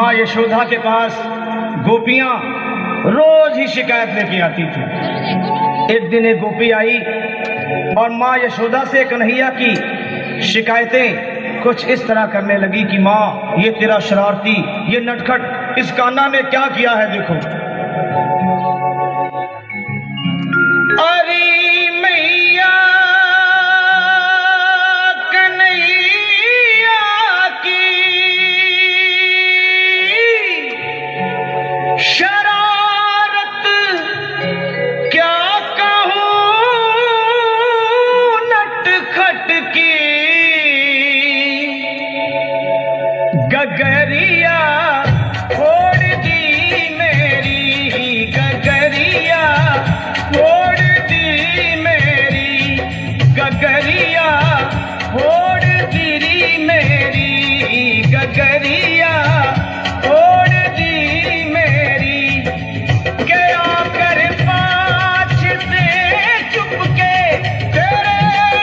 माँ यशोदा के पास गोपियां रोज ही शिकायत लेके आती थी। एक दिन एक गोपी आई और माँ यशोदा से कन्हैया की शिकायतें कुछ इस तरह करने लगी कि माँ, ये तेरा शरारती, ये नटखट इस कान्हा ने क्या किया है, देखो। अरे मैया कन्हैया की शरारत क्या कहूँ, नटखट की गगरिया फोड़ दी मेरी, गगरिया फोड़ दी मेरी, गगरिया फोड़ दी मेरी, गगरिया फोड़ दी मेरी। गया कर पाछ से चुपके तेरे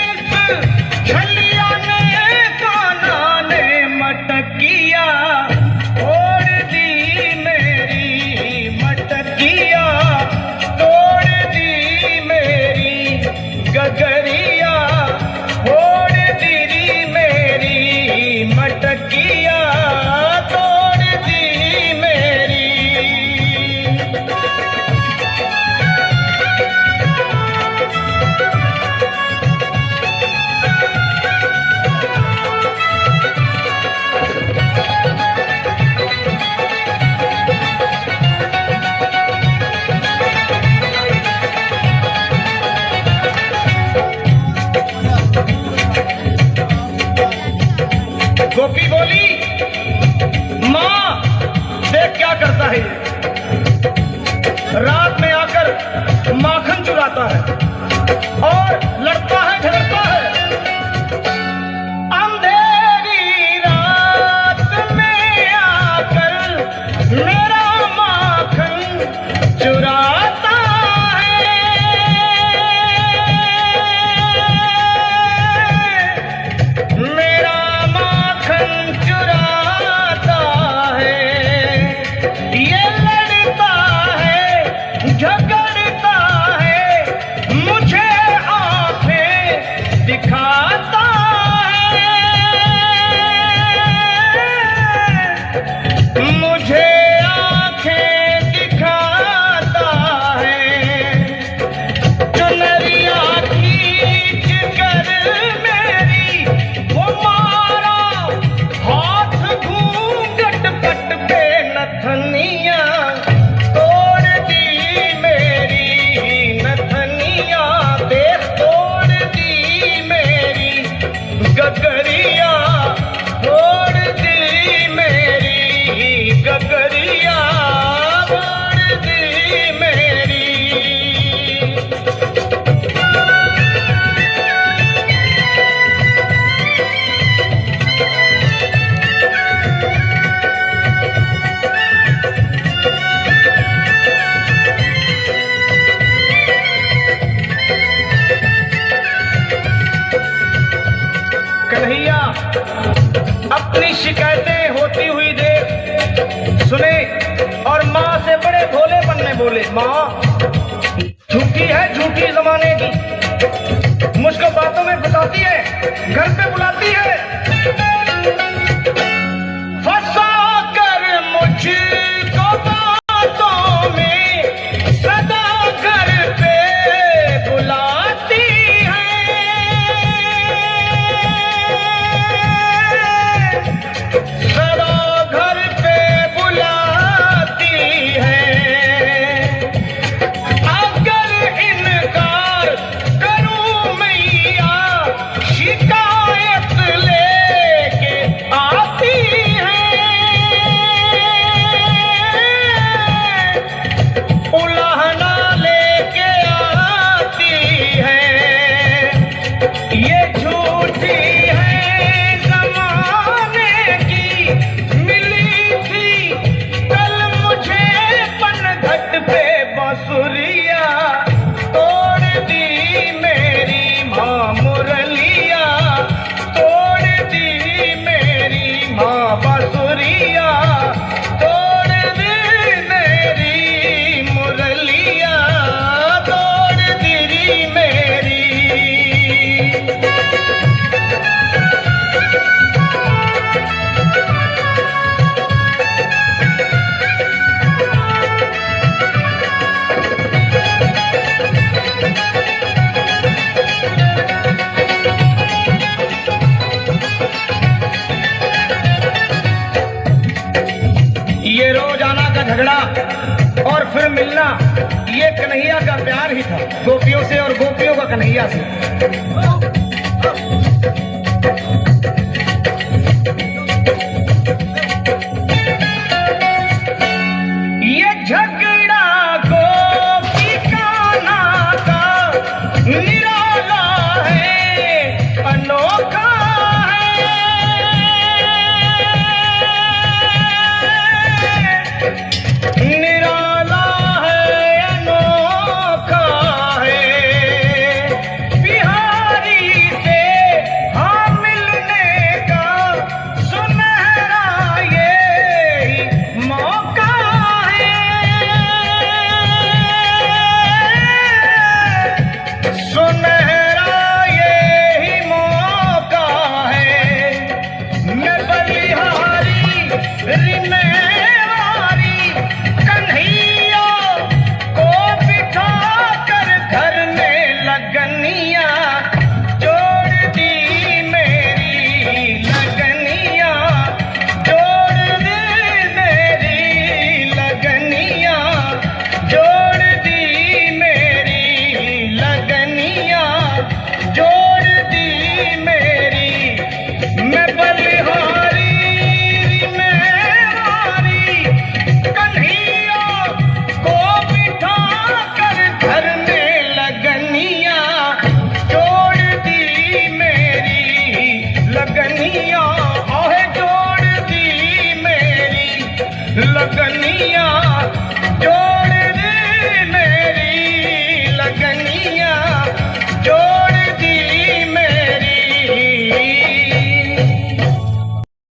इस छलिया ने कान्हा ने मटकिया फोड़ दी मेरी, मटकिया तोड़ दी मेरी, गगरिया फोड़ दी मेरी, मटकिया तोड़ दी मेरी। गोपी बोली, माँ देख क्या करता है, रात में आकर माखन चुराता है और लड़ता है, झगड़ता है। अंधेरी रात में आकर मेरा माखन चुराता है, मेरा माखन चुराता है। ये लड़ता है, झगड़ता है, मुझे आंखें दिखाता है, मुझे आंखें दिखाता है। चुनरिया खींच कर मेरी वो मारा हाथ घूंघट पट पे नथनिया तोड़ दी मेरी, नथनिया देख तोड़ दी मेरी, गगरिया तोड़ दी मेरी, गगरिया तोड़ दी मेरी। कन्हैया अपनी शिकायतें होती हुई देख सुने और माँ से बड़े भोलेपन में बोले, माँ झूठी है, झूठी जमाने की, मुझको बातों में फंसाती है, घर पे बुलाती है, फंसा कर मुझको बातों में सदा घर पे बुलाती है, सदा घर पे बुलाती है। प्यार ही था गोपियों से और गोपियों का कन्हैया से।